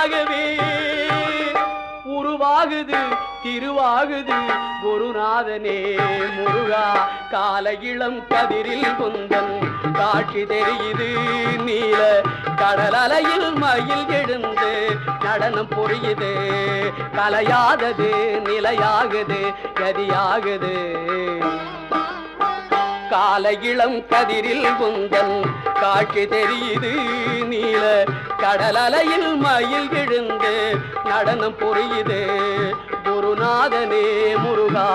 உருவாகவே உருவாகுது திருவாகுது குருநாதனே முருகா. கால இளம் கதிரில் குந்தன் காட்சி தெரியுது நீல கடல் அலையில் மயில் எழுந்து நடனம் புரியுது. கலையாதது நிலையாகுது கதியாகுது. கால இளம் கதிரில் குந்தன் காட்சி தெரியுது நீல கடல் அலையில் மயில் எழுந்து நடனம் புரியுது குருநாதனே முருகா.